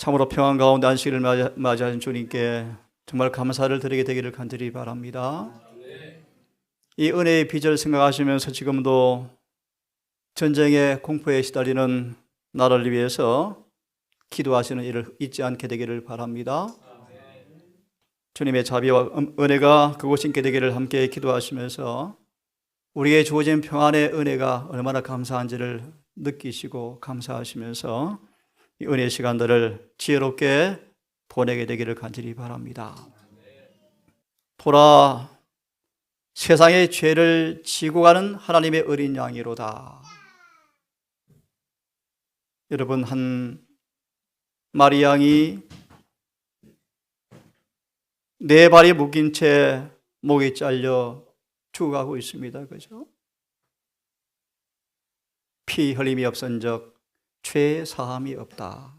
참으로 평안 가운데 안식일을 맞이하신 주님께 정말 감사를 드리게 되기를 간절히 바랍니다. 이 은혜의 빚을 생각하시면서 지금도 전쟁의 공포에 시달리는 나라를 위해서 기도하시는 일을 잊지 않게 되기를 바랍니다. 주님의 자비와 은혜가 그곳에 있게 되기를 함께 기도하시면서 우리에게 주어진 평안의 은혜가 얼마나 감사한지를 느끼시고 감사하시면서 이 은혜의 시간들을 지혜롭게 보내게 되기를 간절히 바랍니다. 보라, 세상의 죄를 지고 가는 하나님의 어린 양이로다. 여러분, 한 마리 양이 네 발이 묶인 채 목이 잘려 죽어가고 있습니다. 그죠? 피 흘림이 없은적 죄 사함이 없다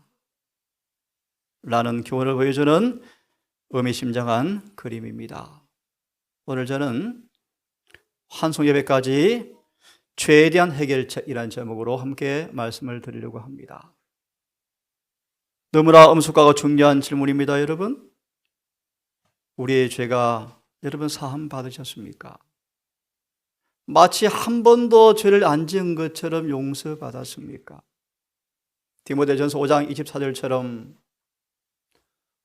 라는 교훈을 보여주는 의미심장한 그림입니다. 오늘 저는 환송예배까지 죄에 대한 해결책이라는 제목으로 함께 말씀을 드리려고 합니다. 너무나 엄숙하고 중요한 질문입니다. 여러분, 우리의 죄가 여러분 사함 받으셨습니까? 마치 한 번도 죄를 안 지은 것처럼 용서받았습니까? 디모데전서 5장 24절처럼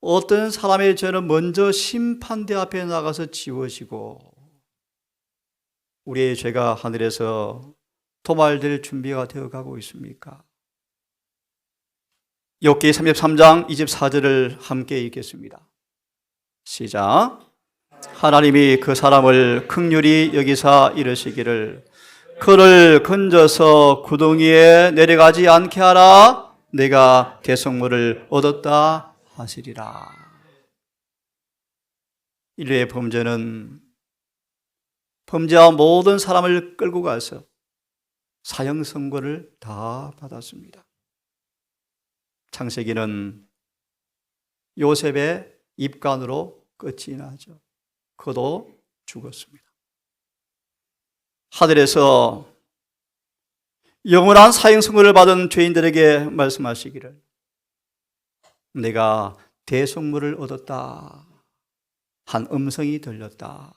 어떤 사람의 죄는 먼저 심판대 앞에 나가서 지워지고 우리의 죄가 하늘에서 도말될 준비가 되어가고 있습니까? 욥기 33장 24절을 함께 읽겠습니다. 시작. 하나님이 그 사람을 긍휼히 여기사 이르시기를 그를 건져서 구덩이에 내려가지 않게 하라. 내가 대속물을 얻었다 하시리라. 인류의 범죄는 범죄한 모든 사람을 끌고 가서 사형 선고를 다 받았습니다. 창세기는 요셉의 입간으로 끝이 나죠. 그도 죽었습니다. 하늘에서 영원한 사형 선고를 받은 죄인들에게 말씀하시기를 내가 대속물을 얻었다 한 음성이 들렸다.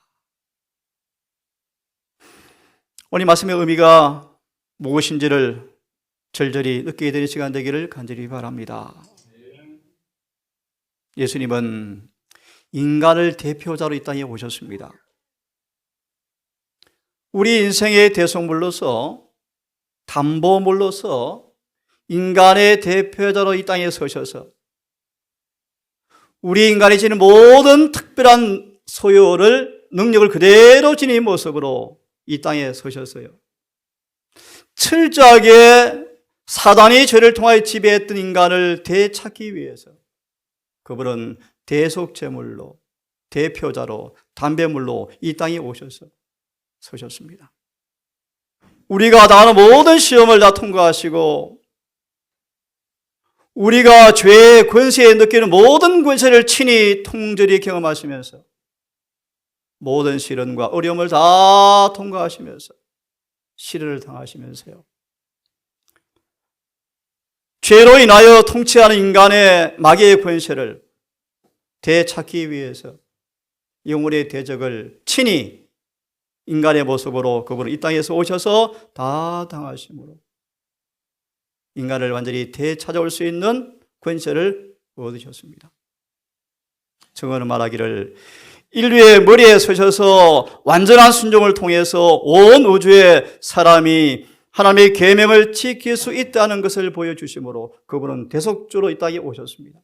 오늘 말씀의 의미가 무엇인지를 절절히 느끼게 되는 시간 되기를 간절히 바랍니다. 예수님은 인간을 대표자로 이 땅에 오셨습니다. 우리 인생의 대속물로서 담보물로서 인간의 대표자로 이 땅에 서셔서 우리 인간이 지닌 모든 특별한 소유를 능력을 그대로 지닌 모습으로 이 땅에 서셨어요. 철저하게 사단이 죄를 통하여 지배했던 인간을 되찾기 위해서 그분은 대속제물로 대표자로 담배물로 이 땅에 오셔서 서셨습니다. 우리가 당하는 모든 시험을 다 통과하시고 우리가 죄의 권세에 느끼는 모든 권세를 친히 통절히 경험하시면서 모든 시련과 어려움을 다 통과하시면서 시련을 당하시면서요, 죄로 인하여 통치하는 인간의 마귀의 권세를 되찾기 위해서 영혼의 대적을 친히 인간의 모습으로 그분은 이 땅에서 오셔서 다 당하심으로 인간을 완전히 되찾아올 수 있는 권세를 얻으셨습니다. 증언은 말하기를 인류의 머리에 서셔서 완전한 순종을 통해서 온 우주의 사람이 하나님의 계명을 지킬 수 있다는 것을 보여주심으로 그분은 대속주로 이 땅에 오셨습니다.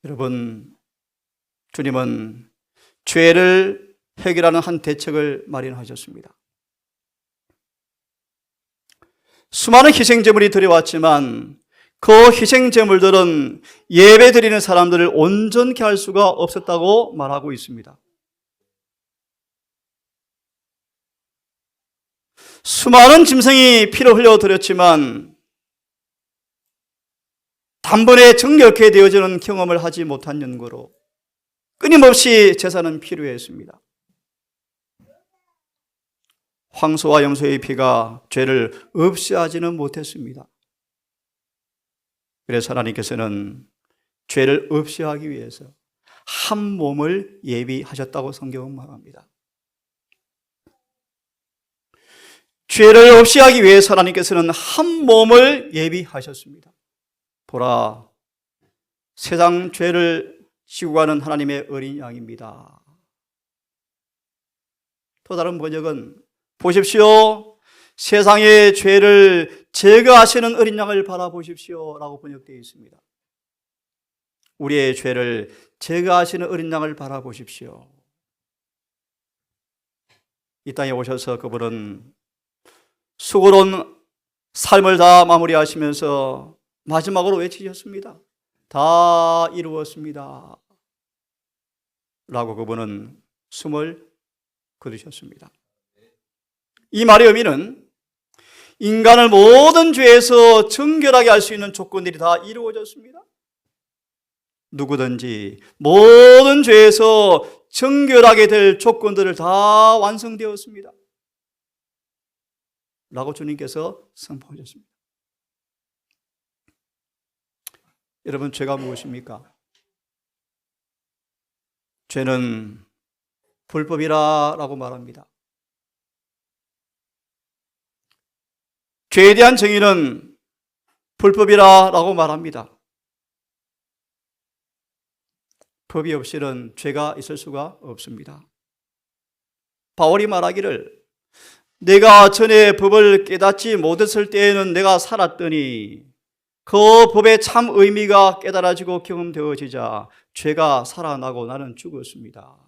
여러분, 주님은 죄를 해결하는 한 대책을 마련하셨습니다. 수많은 희생제물이 드려왔지만 그 희생제물들은 예배드리는 사람들을 온전케 할 수가 없었다고 말하고 있습니다. 수많은 짐승이 피를 흘려드렸지만 단번에 정결케 되어지는 경험을 하지 못한 연고로 끊임없이 제사는 필요했습니다. 황소와 염소의 피가 죄를 없이 하지는 못했습니다. 그래서 하나님께서는 죄를 없이 하기 위해서 한 몸을 예비하셨다고 성경은 말합니다. 죄를 없이 하기 위해서 하나님께서는 한 몸을 예비하셨습니다. 보라, 세상 죄를 지고 가는 하나님의 어린 양입니다. 또 다른 번역은 보십시오, 세상의 죄를 제거하시는 어린 양을 바라보십시오 라고 번역되어 있습니다. 우리의 죄를 제거하시는 어린 양을 바라보십시오. 이 땅에 오셔서 그분은 수고로운 삶을 다 마무리하시면서 마지막으로 외치셨습니다. 다 이루었습니다 라고 그분은 숨을 거두셨습니다. 이 말의 의미는 인간을 모든 죄에서 정결하게 할 수 있는 조건들이 다 이루어졌습니다. 누구든지 모든 죄에서 정결하게 될 조건들을 다 완성되었습니다 라고 주님께서 선포하셨습니다. 여러분, 죄가 무엇입니까? 죄는 불법이라고 말합니다. 죄에 대한 정의는 불법이라고 말합니다. 법이 없이는 죄가 있을 수가 없습니다. 바울이 말하기를 내가 전에 법을 깨닫지 못했을 때에는 내가 살았더니 그 법의 참 의미가 깨달아지고 경험되어지자 죄가 살아나고 나는 죽었습니다.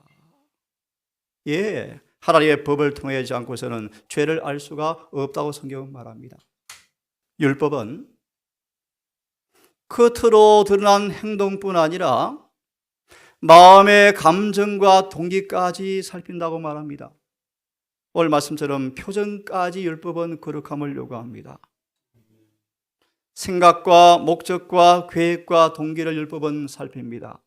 예, 하나님의 법을 통하지 않고서는 죄를 알 수가 없다고 성경은 말합니다. 율법은 겉으로 드러난 행동뿐 아니라 마음의 감정과 동기까지 살핀다고 말합니다. 오늘 말씀처럼 표정까지 율법은 거룩함을 요구합니다. 생각과 목적과 계획과 동기를 율법은 살핍니다.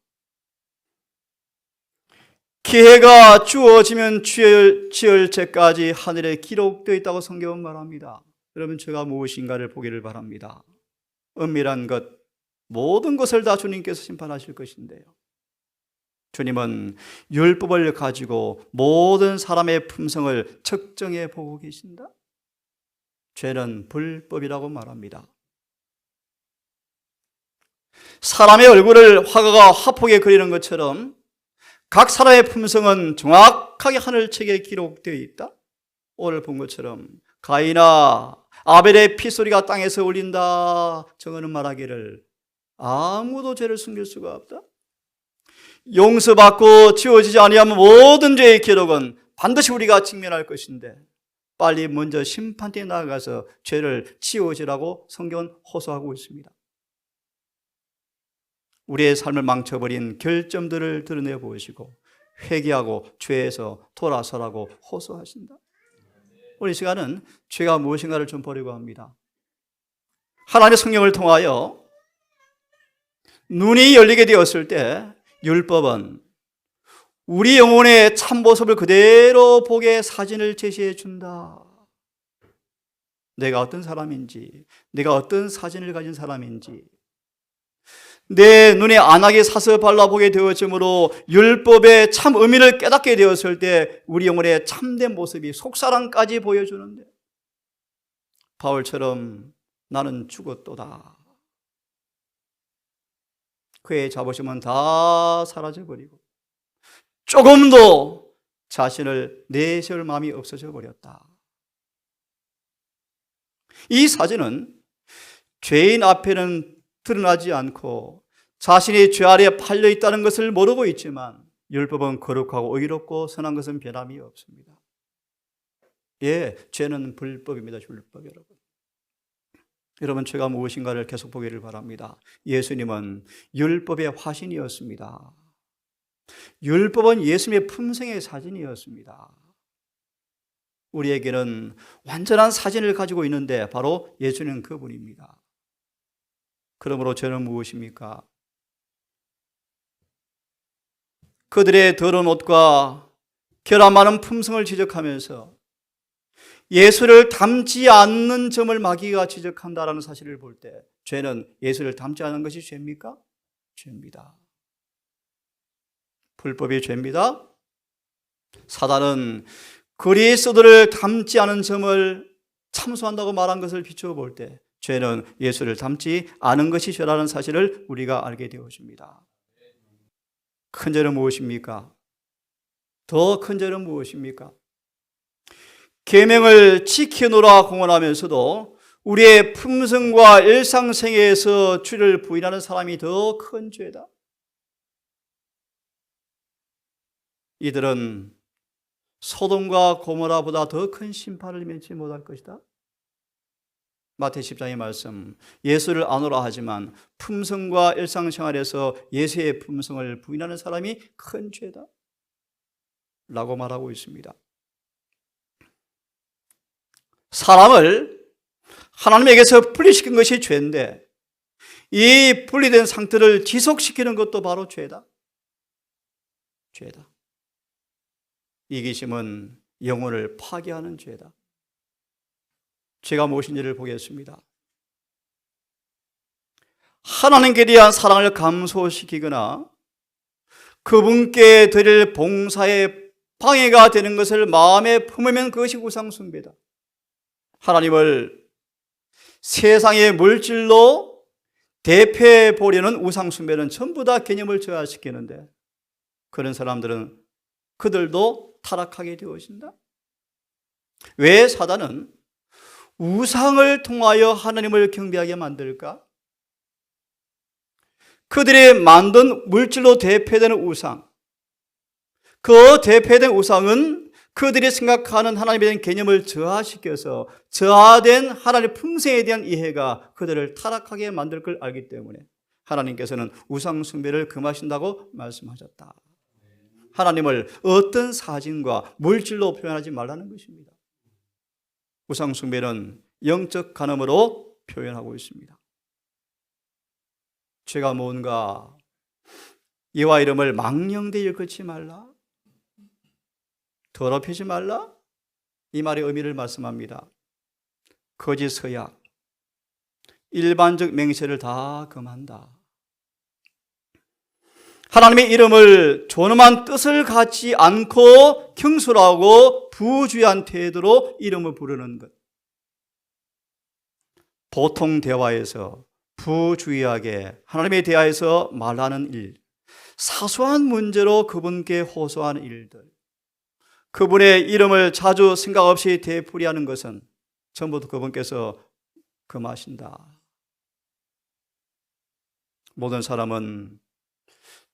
기회가 주어지면 지을 죄까지 하늘에 기록되어 있다고 성경은 말합니다. 여러분, 죄가 무엇인가를 보기를 바랍니다. 은밀한 것, 모든 것을 다 주님께서 심판하실 것인데요, 주님은 율법을 가지고 모든 사람의 품성을 측정해 보고 계신다. 죄는 불법이라고 말합니다. 사람의 얼굴을 화가가 화폭에 그리는 것처럼 각 사람의 품성은 정확하게 하늘책에 기록되어 있다. 오늘 본 것처럼 가인아, 아벨의 피소리가 땅에서 울린다. 정언은 말하기를 아무도 죄를 숨길 수가 없다. 용서받고 지워지지 아니하면 모든 죄의 기록은 반드시 우리가 직면할 것인데 빨리 먼저 심판대에 나아가서 죄를 지워지라고 성경은 호소하고 있습니다. 우리의 삶을 망쳐버린 결점들을 드러내 보시고 회개하고 죄에서 돌아서라고 호소하신다. 오늘 이 시간은 죄가 무엇인가를 좀 보려고 합니다. 하나님의 성령을 통하여 눈이 열리게 되었을 때 율법은 우리 영혼의 참모습을 그대로 보게 사진을 제시해 준다. 내가 어떤 사람인지, 내가 어떤 사진을 가진 사람인지, 내 눈에 안하게 사서 발라보게 되었으므로 율법의 참 의미를 깨닫게 되었을 때 우리 영혼의 참된 모습이 속사람까지 보여주는데, 바울처럼 나는 죽었도다. 그의 자부심은 다 사라져버리고 조금도 자신을 내세울 마음이 없어져 버렸다. 이 사진은 죄인 앞에는 드러나지 않고 자신이 죄 아래에 팔려 있다는 것을 모르고 있지만 율법은 거룩하고 의롭고 선한 것은 변함이 없습니다. 예, 죄는 불법입니다. 율법 여러분. 여러분, 죄가 무엇인가를 계속 보기를 바랍니다. 예수님은 율법의 화신이었습니다. 율법은 예수님의 품성의 사진이었습니다. 우리에게는 완전한 사진을 가지고 있는데 바로 예수님은 그분입니다. 그러므로 죄는 무엇입니까? 그들의 더러운 옷과 결함 많은 품성을 지적하면서 예수를 닮지 않는 점을 마귀가 지적한다라는 사실을 볼 때 죄는 예수를 닮지 않은 것이 죄입니까? 죄입니다. 불법이 죄입니다. 사단은 그리스도를 닮지 않은 점을 참소한다고 말한 것을 비추어 볼 때 죄는 예수를 닮지 않은 것이 죄라는 사실을 우리가 알게 되어집니다. 큰 죄는 무엇입니까? 더 큰 죄는 무엇입니까? 계명을 지키노라 공언하면서도 우리의 품성과 일상생활에서 주를 부인하는 사람이 더 큰 죄다. 이들은 소돔과 고모라보다 더 큰 심판을 면치 못할 것이다. 마태 10장의 말씀, 예수를 아노라 하지만 품성과 일상생활에서 예수의 품성을 부인하는 사람이 큰 죄다 라고 말하고 있습니다. 사람을 하나님에게서 분리시킨 것이 죄인데 이 분리된 상태를 지속시키는 것도 바로 죄다. 죄다. 이기심은 영혼을 파괴하는 죄다. 죄가 무엇인지를 보겠습니다. 하나님께 대한 사랑을 감소시키거나 그분께 드릴 봉사에 방해가 되는 것을 마음에 품으면 그것이 우상숭배다. 하나님을 세상의 물질로 대표해 보려는 우상숭배는 전부 다 개념을 저하시키는데 그런 사람들은 그들도 타락하게 되어진다. 왜 사단은 우상을 통하여 하나님을 경배하게 만들까? 그들이 만든 물질로 대표되는 우상, 그 대표된 우상은 그들이 생각하는 하나님에 대한 개념을 저하시켜서 저하된 하나님의 품성에 대한 이해가 그들을 타락하게 만들 걸 알기 때문에 하나님께서는 우상 숭배를 금하신다고 말씀하셨다. 하나님을 어떤 사진과 물질로 표현하지 말라는 것입니다. 우상 숭배는 영적 간음으로 표현하고 있습니다. 죄가 뭔가? 여호와 이름을 망령되이 일컫지 말라, 더럽히지 말라, 이 말의 의미를 말씀합니다. 거짓 서약, 일반적 맹세를 다 금한다. 하나님의 이름을 존엄한 뜻을 갖지 않고 경솔하고 부주의한 태도로 이름을 부르는 것. 보통 대화에서 부주의하게 하나님에 대하여서 말하는 일, 사소한 문제로 그분께 호소하는 일들, 그분의 이름을 자주 생각 없이 되풀이하는 것은 전부 그분께서 금하신다. 모든 사람은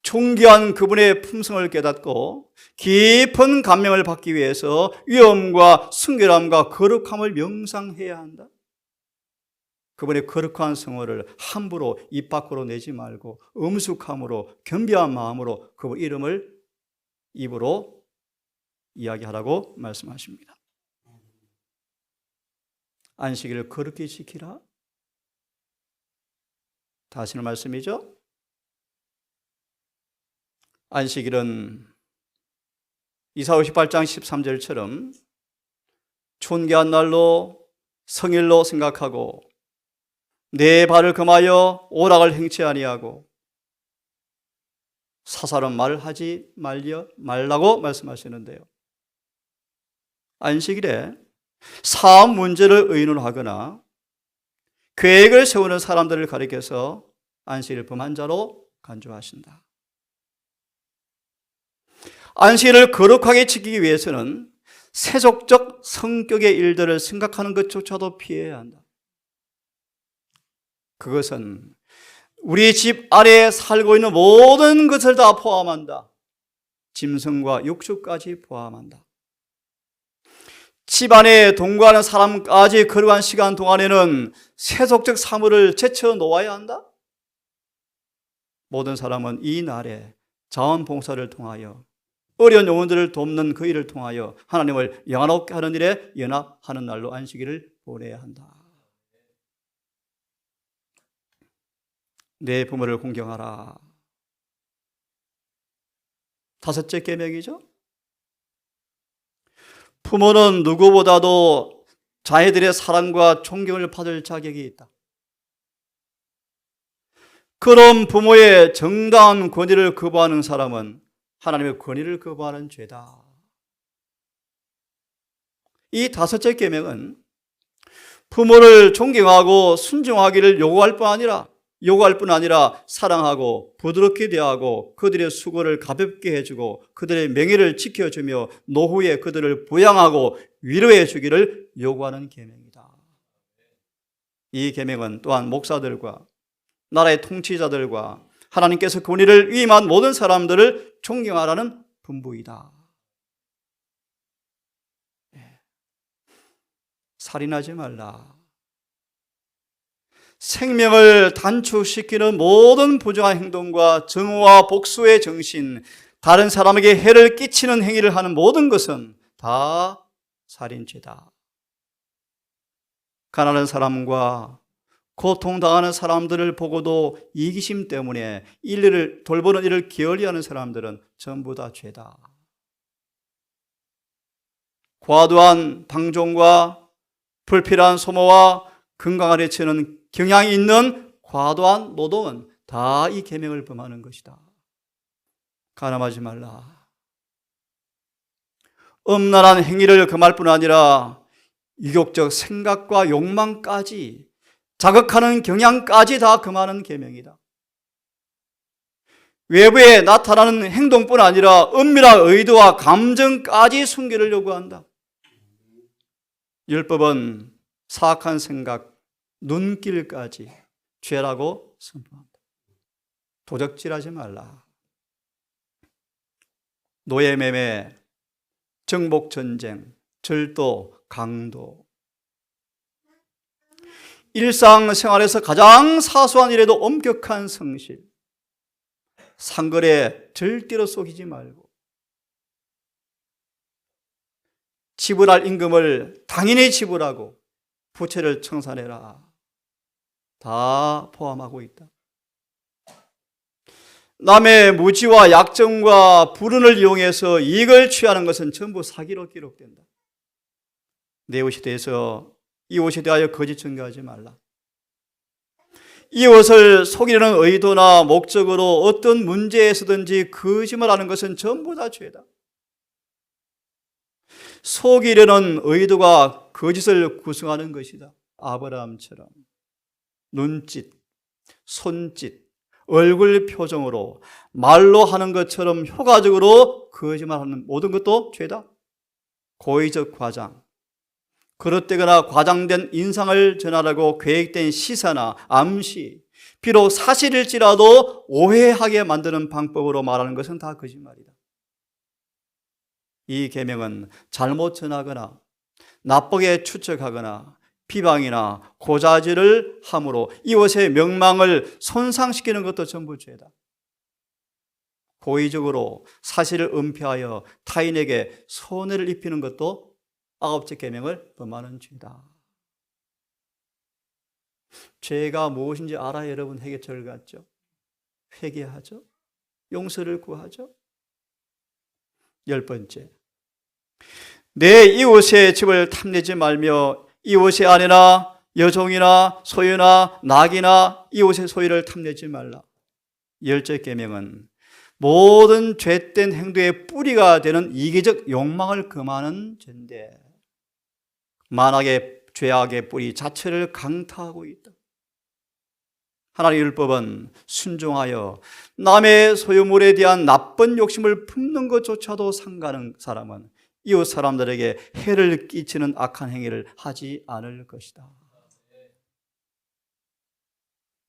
존귀한 그분의 품성을 깨닫고 깊은 감명을 받기 위해서 위엄과 순결함과 거룩함을 명상해야 한다. 그분의 거룩한 성호를 함부로 입 밖으로 내지 말고 엄숙함으로 겸비한 마음으로 그분 이름을 입으로 이야기하라고 말씀하십니다. 안식일을 거룩히 지키라. 다시는 말씀이죠. 안식일은 이사 58장 13절처럼 존귀한 날로 성일로 생각하고 내 발을 금하여 오락을 행치 아니하고 사사로운 말을 하지 말라고 말씀하시는데요. 안식일에 사업 문제를 의논하거나 계획을 세우는 사람들을 가리켜서 안식일을 범한 자로 간주하신다. 안식일을 거룩하게 지키기 위해서는 세속적 성격의 일들을 생각하는 것조차도 피해야 한다. 그것은 우리 집 안에 살고 있는 모든 것을 다 포함한다. 짐승과 육축까지 포함한다. 집 안에 동거하는 사람까지 거룩한 시간 동안에는 세속적 사물을 제쳐 놓아야 한다. 모든 사람은 이 날에 자원봉사를 통하여 어려운 영혼들을 돕는 그 일을 통하여 하나님을 영화롭게 하는 일에 연합하는 날로 안식일을 보내야 한다. 내 부모를 공경하라. 다섯째 계명이죠. 부모는 누구보다도 자녀들의 사랑과 존경을 받을 자격이 있다. 그런 부모의 정당한 권위를 거부하는 사람은 하나님의 권위를 거부하는 죄다. 이 다섯째 계명은 부모를 존경하고 순종하기를 요구할 뿐 아니라 사랑하고 부드럽게 대하고 그들의 수고를 가볍게 해주고 그들의 명예를 지켜주며 노후에 그들을 부양하고 위로해 주기를 요구하는 계명이다. 이 계명은 또한 목사들과 나라의 통치자들과 하나님께서 권위를 위임한 모든 사람들을 존경하라는 분부이다. 살인하지 말라. 생명을 단축시키는 모든 부정한 행동과 정오와 복수의 정신, 다른 사람에게 해를 끼치는 행위를 하는 모든 것은 다 살인죄다. 가난한 사람과 고통당하는 사람들을 보고도 이기심 때문에 일을 돌보는 일을 게을리하는 사람들은 전부 다 죄다. 과도한 방종과 불필요한 소모와 건강을 해치는 경향이 있는 과도한 노동은 다 이 계명을 범하는 것이다. 가늠하지 말라. 음란한 행위를 금할 뿐 아니라 유욕적 생각과 욕망까지 자극하는 경향까지 다 금하는 계명이다. 외부에 나타나는 행동뿐 아니라 은밀한 의도와 감정까지 순결을 요구한다. 율법은 사악한 생각, 눈길까지 죄라고 선포한다. 도적질하지 말라. 노예매매, 정복전쟁, 절도, 강도. 일상생활에서 가장 사소한 일에도 엄격한 성실. 상거래 절대로 속이지 말고 지불할 임금을 당연히 지불하고 부채를 청산해라. 다 포함하고 있다. 남의 무지와 약점과 불운을 이용해서 이익을 취하는 것은 전부 사기로 기록된다. 내 옷에 대해서 이 옷에 대하여 거짓 증거하지 말라. 이 옷을 속이려는 의도나 목적으로 어떤 문제에서든지 거짓말하는 것은 전부 다 죄다. 속이려는 의도가 거짓을 구성하는 것이다. 아브라함처럼 눈짓, 손짓, 얼굴 표정으로 말로 하는 것처럼 효과적으로 거짓말하는 모든 것도 죄다. 고의적 과장, 그릇되거나 과장된 인상을 전하려고 계획된 시사나 암시, 비록 사실일지라도 오해하게 만드는 방법으로 말하는 것은 다 거짓말이다. 이 계명은 잘못 전하거나 나쁘게 추측하거나 비방이나 고자질을 함으로 이웃의 명망을 손상시키는 것도 전부 죄다. 고의적으로 사실을 은폐하여 타인에게 손해를 입히는 것도 아홉째 계명을 범하는 죄다. 죄가 무엇인지 알아야 여러분 회개처를 갖죠. 회개하죠. 용서를 구하죠. 10번째, 내 이웃의 집을 탐내지 말며 이웃의 아내나 여종이나 소유나 낙이나 이웃의 소유를 탐내지 말라. 10째 계명은 모든 죄된 행동의 뿌리가 되는 이기적 욕망을 금하는 죄인데 만악의 죄악의 뿌리 자체를 강타하고 있다. 하나님의 율법은 순종하여 남의 소유물에 대한 나쁜 욕심을 품는 것조차도 상가는 사람은 이웃 사람들에게 해를 끼치는 악한 행위를 하지 않을 것이다.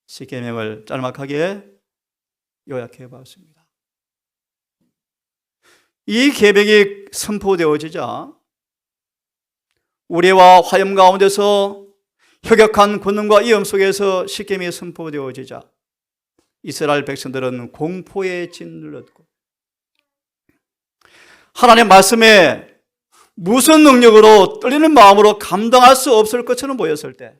십계명을 짤막하게 요약해 봤습니다. 이 계명이 선포되어지자 우레와 화염 가운데서 혁혁한 권능과 위험 속에서 십계명이 선포되어지자 이스라엘 백성들은 공포에 짓눌렸고 하나님의 말씀에 무슨 능력으로 떨리는 마음으로 감당할 수 없을 것처럼 보였을 때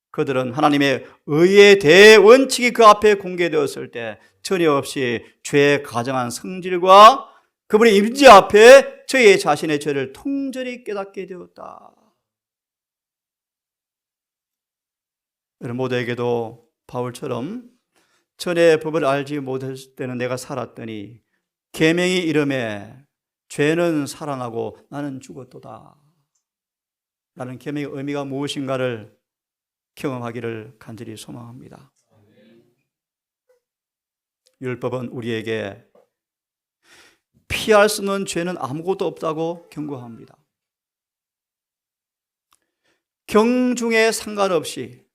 그들은 하나님의 의의 대원칙이 그 앞에 공개되었을 때 전혀 없이 죄에 가정한 성질과 그분의 임재 앞에 저희 자신의 죄를 통절히 깨닫게 되었다. 여러분 모두에게도 바울처럼 전에 법을 알지 못했을 때는 내가 살았더니 계명이 이름에 죄는 살아나고 나는 죽었도다 라는 계명의 의미가 무엇인가를 경험하기를 간절히 소망합니다. 율법은 우리에게 피할 수 없는 죄는 아무것도 없다고 경고합니다. 경중에 상관없이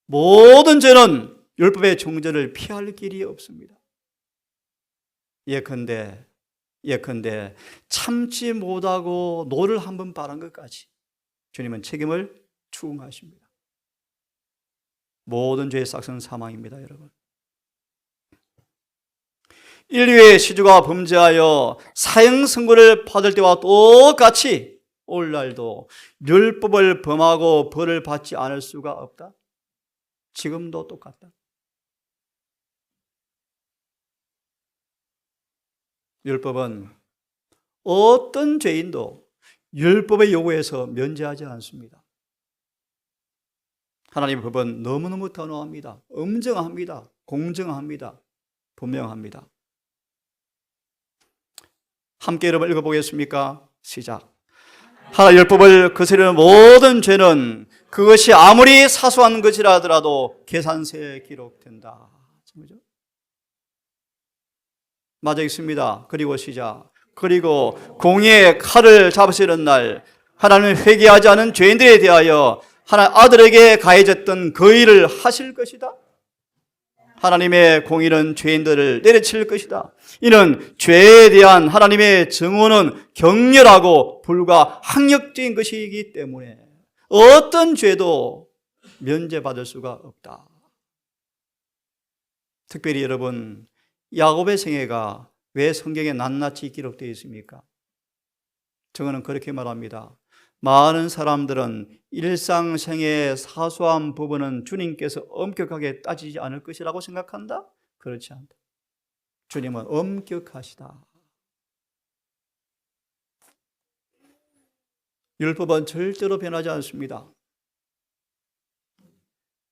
모든 죄는 율법의 종전을 피할 길이 없습니다. 예컨대 참지 못하고 노를 한번 바란 것까지 주님은 책임을 추궁하십니다. 모든 죄의 싹은 사망입니다, 여러분. 인류의 시주가 범죄하여 사형 선고를 받을 때와 똑같이 오늘날도 율법을 범하고 벌을 받지 않을 수가 없다. 지금도 똑같다. 율법은 어떤 죄인도 율법의 요구에서 면제하지 않습니다. 하나님의 법은 너무너무 단호합니다. 엄정합니다. 공정합니다. 분명합니다. 함께 여러분 읽어보겠습니까? 시작. 하나님의 율법을 거스르는 모든 죄는 그것이 아무리 사소한 것이라 하더라도 계산서에 기록된다. 맞아 있습니다. 그리고 시작. 그리고 공의의 칼을 잡으시는 날 하나님은 회개하지 않은 죄인들에 대하여 하나님 아들에게 가해졌던 그 일을 하실 것이다. 하나님의 공의는 죄인들을 내려칠 것이다. 이는 죄에 대한 하나님의 증오는 격렬하고 불과 학력적인 것이기 때문에 어떤 죄도 면제받을 수가 없다. 특별히 여러분, 야곱의 생애가 왜 성경에 낱낱이 기록되어 있습니까? 저는 그렇게 말합니다. 많은 사람들은 일상생의 사소한 부분은 주님께서 엄격하게 따지지 않을 것이라고 생각한다? 그렇지 않다. 주님은 엄격하시다. 율법은 절대로 변하지 않습니다.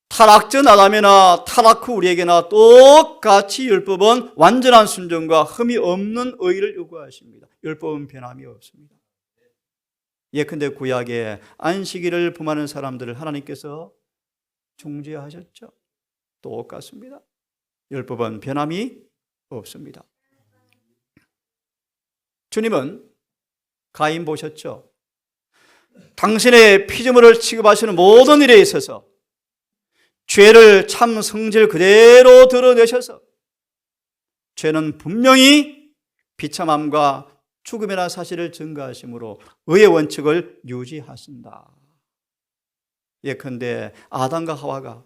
타락 전 아담이나 타락 후 우리에게나 똑같이 율법은 완전한 순종과 흠이 없는 의를 요구하십니다. 율법은 변함이 없습니다. 예컨대 구약에 안식일을 범하는 사람들을 하나님께서 중지하셨죠. 똑같습니다. 율법은 변함이 없습니다. 주님은 가인 보셨죠. 당신의 피조물을 취급하시는 모든 일에 있어서 죄를 참 성질 그대로 드러내셔서 죄는 분명히 비참함과 죽음이라는 사실을 증거하심으로 의의 원칙을 유지하신다. 예컨대 아담과 하와가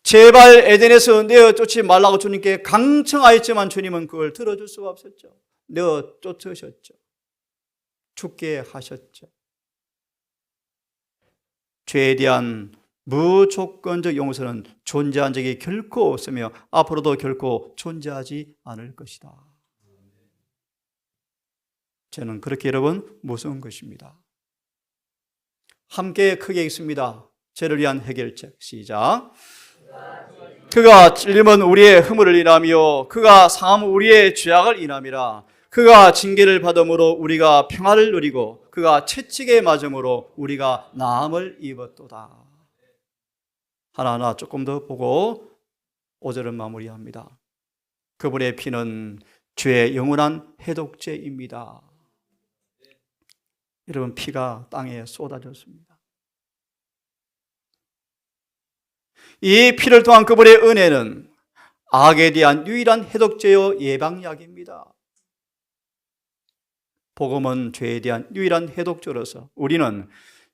제발 에덴에서 내어 쫓지 말라고 주님께 강청하였지만 주님은 그걸 들어줄 수가 없었죠. 내어 쫓으셨죠. 죽게 하셨죠. 죄에 대한 무조건적 용서는 존재한 적이 결코 없으며 앞으로도 결코 존재하지 않을 것이다. 저는 그렇게 여러분 무서운 것입니다. 함께 크게 읽습니다. 죄를 위한 해결책 시작. 그가 찔림은 우리의 허물을 인하며 그가 상함은 우리의 죄악을 인함이라. 그가 징계를 받음으로 우리가 평화를 누리고 그가 채찍에 맞음으로 우리가 나음을 입었도다. 하나하나 조금 더 보고 5절은 마무리합니다. 그분의 피는 죄의 영원한 해독제입니다. 여러분, 피가 땅에 쏟아졌습니다. 이 피를 통한 그분의 은혜는 악에 대한 유일한 해독제요 예방약입니다. 복음은 죄에 대한 유일한 해독제로서 우리는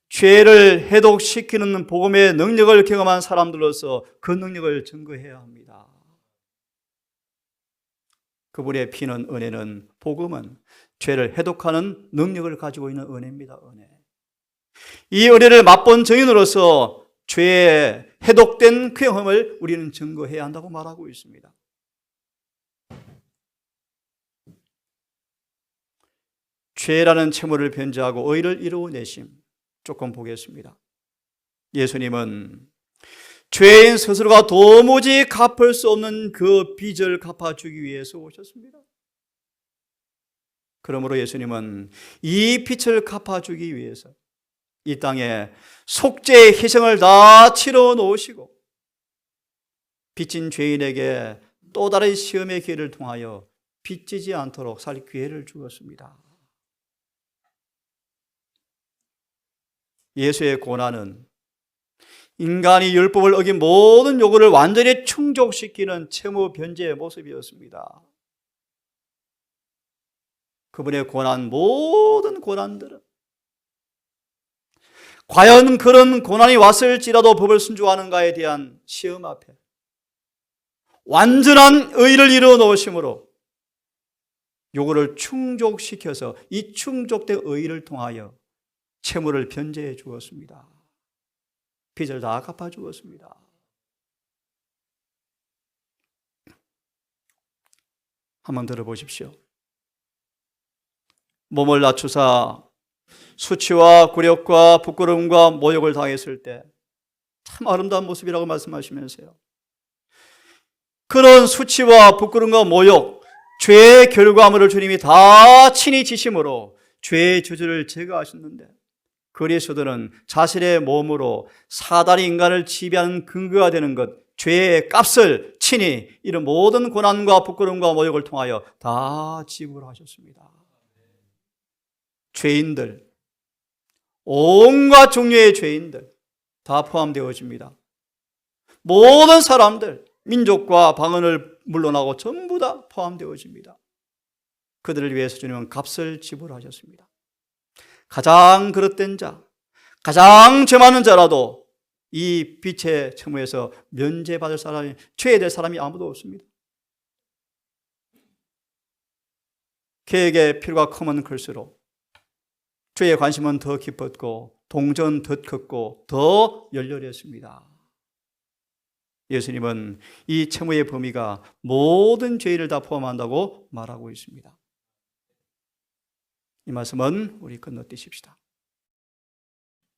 죄를 해독시키는 복음의 능력을 경험한 사람들로서 그 능력을 증거해야 합니다. 그분의 피는 은혜는 복음은 죄를 해독하는 능력을 가지고 있는 은혜입니다. 은혜. 이 은혜를 맛본 증인으로서 죄에 해독된 그 경험을 우리는 증거해야 한다고 말하고 있습니다. 죄라는 채무를 변제하고 의를 이루어내심 조금 보겠습니다. 예수님은 죄인 스스로가 도무지 갚을 수 없는 그 빚을 갚아주기 위해서 오셨습니다. 그러므로 예수님은 이 빚을 갚아주기 위해서 이 땅에 속죄의 희생을 다 치러 놓으시고 빚진 죄인에게 또 다른 시험의 기회를 통하여 빚지지 않도록 살 기회를 주었습니다. 예수의 고난은 인간이 율법을 어긴 모든 요구를 완전히 충족시키는 채무 변제의 모습이었습니다. 그분의 고난, 모든 고난들은 과연 그런 고난이 왔을지라도 법을 순종하는가에 대한 시험 앞에 완전한 의를 이루어 놓으심으로 요구를 충족시켜서 이 충족된 의를 통하여 채무를 변제해 주었습니다. 빚을 다 갚아 주었습니다. 한번 들어보십시오. 몸을 낮추사 수치와 굴욕과 부끄러움과 모욕을 당했을 때 참 아름다운 모습이라고 말씀하시면서요, 그런 수치와 부끄러움과 모욕, 죄의 결과물을 주님이 다 친히 지심으로 죄의 저주를 제거하셨는데, 그리스도는 자신의 몸으로 사단이 인간을 지배하는 근거가 되는 것, 죄의 값을 친히 이런 모든 고난과 부끄러움과 모욕을 통하여 다 지불하셨습니다. 죄인들, 온갖 종류의 죄인들 다 포함되어집니다. 모든 사람들, 민족과 방언을 물러나고 전부 다 포함되어집니다. 그들을 위해서 주님은 값을 지불하셨습니다. 가장 그릇된 자, 가장 죄 많은 자라도 이 빛의 채무에서 면제받을 사람이, 죄될 사람이 아무도 없습니다. 그에게 피로가 크면 클수록 죄의 관심은 더 깊었고 동전 더 컸고 더 열렬했습니다. 예수님은 이 채무의 범위가 모든 죄를 다 포함한다고 말하고 있습니다. 이 말씀은 우리 건너뛰십시다.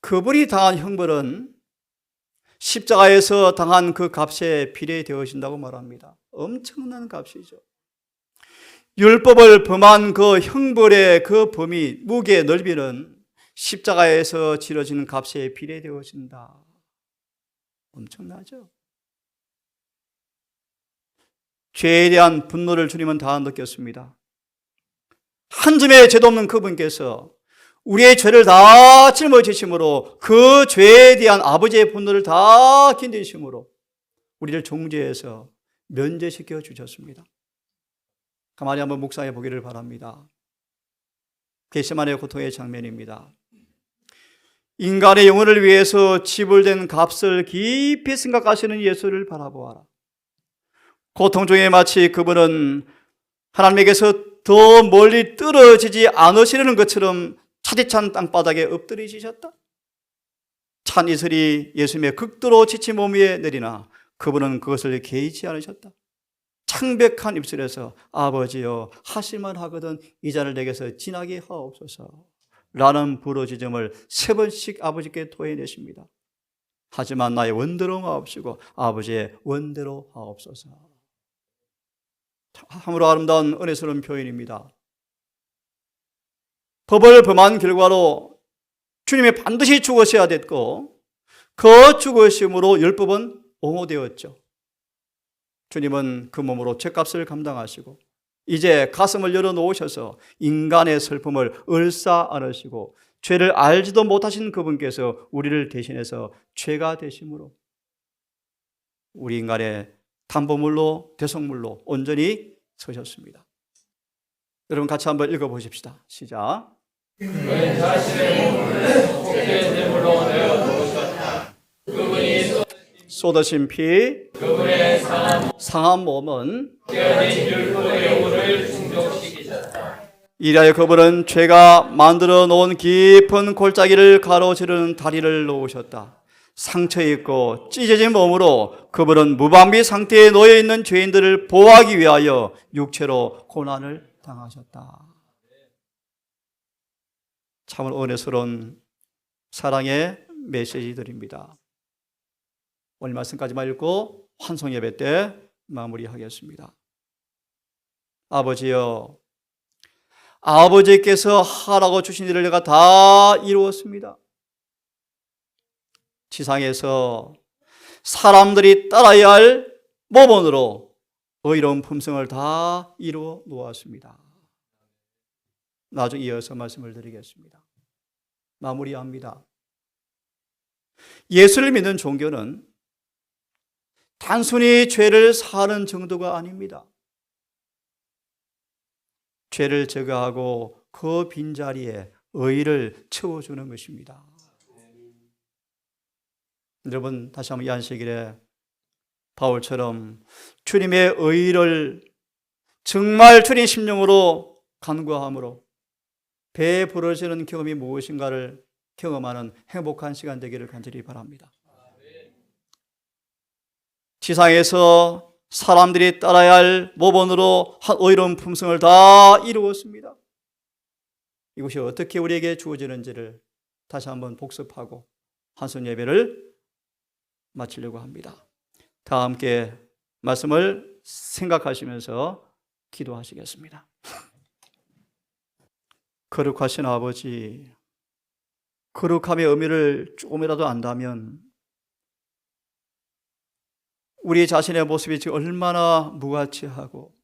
그분이 당한 형벌은 십자가에서 당한 그 값에 비례되어진다고 말합니다. 엄청난 값이죠. 율법을 범한 그 형벌의 그 범위, 무게의 넓이는 십자가에서 치러지는 값에 비례되어진다. 엄청나죠? 죄에 대한 분노를 주님은 다 느꼈습니다. 한 점의 죄도 없는 그분께서 우리의 죄를 다 짊어지심으로 그 죄에 대한 아버지의 분노를 다 견디심으로 우리를 정죄해서 면제시켜 주셨습니다. 가만히 한번 묵상해 보기를 바랍니다. 겟세마네 고통의 장면입니다. 인간의 영혼을 위해서 지불된 값을 깊이 생각하시는 예수를 바라보아라. 고통 중에 마치 그분은 하나님에게서 더 멀리 떨어지지 않으시려는 것처럼 차디찬 땅바닥에 엎드리시셨다. 찬 이슬이 예수님의 극도로 지친 몸 위에 내리나 그분은 그것을 개의치 않으셨다. 창백한 입술에서 아버지여 하실만 하거든 이 잔을 내게서 지나게 하옵소서 라는 부르짖음을 3번씩 아버지께 토해내십니다. 하지만 나의 원대로 하옵시고 아버지의 원대로 하옵소서. 참으로 아름다운 은혜스러운 표현입니다. 법을 범한 결과로 주님이 반드시 죽으셔야 됐고 그 죽으심으로 율법은 옹호되었죠. 주님은 그 몸으로 죄값을 감당하시고 이제 가슴을 열어놓으셔서 인간의 슬픔을 얼싸 안으시고 죄를 알지도 못하신 그분께서 우리를 대신해서 죄가 되심으로 우리 인간의 담보물로 대속물로 온전히 서셨습니다. 여러분 같이 한번 읽어보십시다. 시작. 그분은 자신의 몸을 속죄의 제물로 내어놓으셨다. 그분이 쏟으신 피, 그분의 상한 몸은 깨어진 율법의 요구를 충족시키셨다. 이리하여 그분은 죄가 만들어 놓은 깊은 골짜기를 가로지르는 다리를 놓으셨다. 상처 있고 찢어진 몸으로 그분은 무방비 상태에 놓여 있는 죄인들을 보호하기 위하여 육체로 고난을 당하셨다. 참으로 은혜스러운 사랑의 메시지들입니다. 오늘 말씀까지만 읽고 환송 예배 때 마무리하겠습니다. 아버지여, 아버지께서 하라고 주신 일을 내가 다 이루었습니다. 지상에서 사람들이 따라야 할 모본으로 의로운 품성을 다 이루어 놓았습니다. 나중에 이어서 말씀을 드리겠습니다. 마무리합니다. 예수를 믿는 종교는 단순히 죄를 사는 정도가 아닙니다. 죄를 제거하고 그 빈자리에 의를 채워주는 것입니다. 여러분, 다시 한번 이 안식일에 바울처럼 주님의 의를 정말 주님 심령으로 간구함으로 배에 부러지는 경험이 무엇인가를 경험하는 행복한 시간 되기를 간절히 바랍니다. 지상에서 사람들이 따라야 할 모본으로 의로운 품성을 다 이루었습니다. 이것이 어떻게 우리에게 주어지는지를 다시 한번 복습하고 환송 예배를 마치려고 합니다. 다 함께 말씀을 생각하시면서 기도하시겠습니다. 거룩하신 아버지, 거룩함의 의미를 조금이라도 안다면 우리 자신의 모습이 지금 얼마나 무가치하고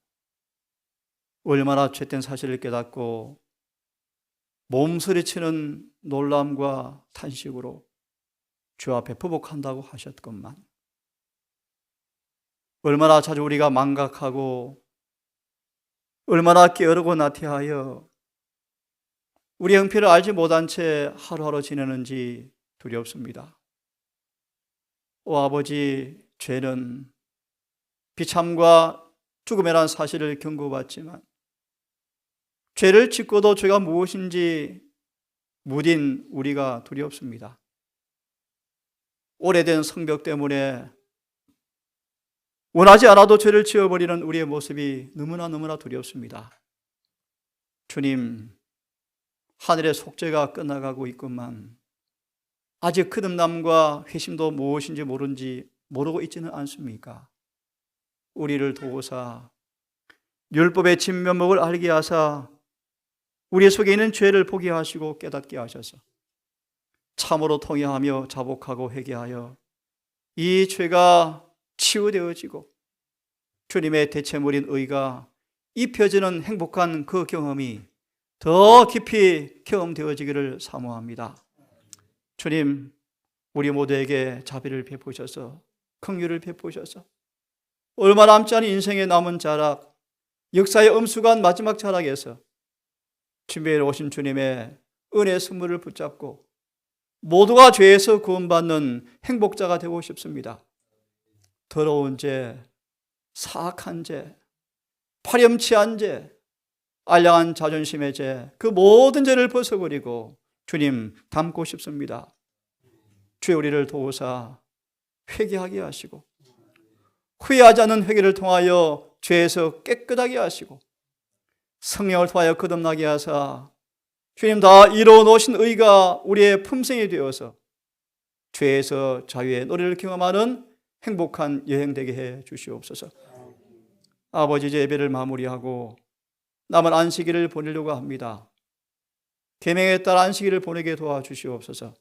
얼마나 죄된 사실을 깨닫고 몸서리치는 놀람과 탄식으로 주 앞에 부복한다고 하셨건만 얼마나 자주 우리가 망각하고 얼마나 게으르고 나태하여 우리 형편을 알지 못한 채 하루하루 지내는지 두렵습니다. 오 아버지, 죄는 비참과 죽음이라는 사실을 경고받지만 죄를 짓고도 죄가 무엇인지 무딘 우리가 두렵습니다. 오래된 성벽 때문에 원하지 않아도 죄를 지어버리는 우리의 모습이 너무나 두렵습니다. 주님, 하늘의 속죄가 끝나가고 있건만 아직 거듭남과 회심도 무엇인지 모르고 있지는 않습니까? 우리를 도우사 율법의 진면목을 알게 하사 우리 속에 있는 죄를 보게 하시고 깨닫게 하셔서 참으로 통회하며 자복하고 회개하여 이 죄가 치유되어지고 주님의 대체물인 의가 입혀지는 행복한 그 경험이 더 깊이 경험되어지기를 사모합니다. 주님, 우리 모두에게 자비를 베푸셔서 긍휼을 베푸셔서 얼마 남지 않은 인생의 남은 자락, 역사의 엄숙한 마지막 자락에서 준비해 오신 주님의 은혜 선물을 붙잡고 모두가 죄에서 구원받는 행복자가 되고 싶습니다. 더러운 죄, 사악한 죄, 파렴치한 죄, 알량한 자존심의 죄, 그 모든 죄를 벗어버리고 주님 닮고 싶습니다. 주여 우리를 도우사 회개하게 하시고 후회하지 않는 회개를 통하여 죄에서 깨끗하게 하시고 성령을 통하여 거듭나게 하사 주님 다 이루어 놓으신 의가 우리의 품성이 되어서 죄에서 자유의 노래를 경험하는 행복한 여행 되게 해 주시옵소서. 아버지, 이제 예배를 마무리하고 남은 안식일을 보내려고 합니다. 계명에 따라 안식일을 보내게 도와주시옵소서.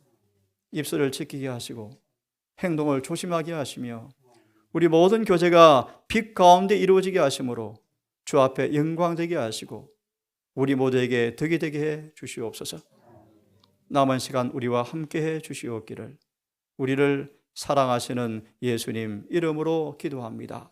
입술을 지키게 하시고 행동을 조심하게 하시며 우리 모든 교제가 빛 가운데 이루어지게 하심으로 주 앞에 영광되게 하시고 우리 모두에게 덕이 되게 해 주시옵소서. 남은 시간 우리와 함께 해 주시옵기를 우리를 사랑하시는 예수님 이름으로 기도합니다.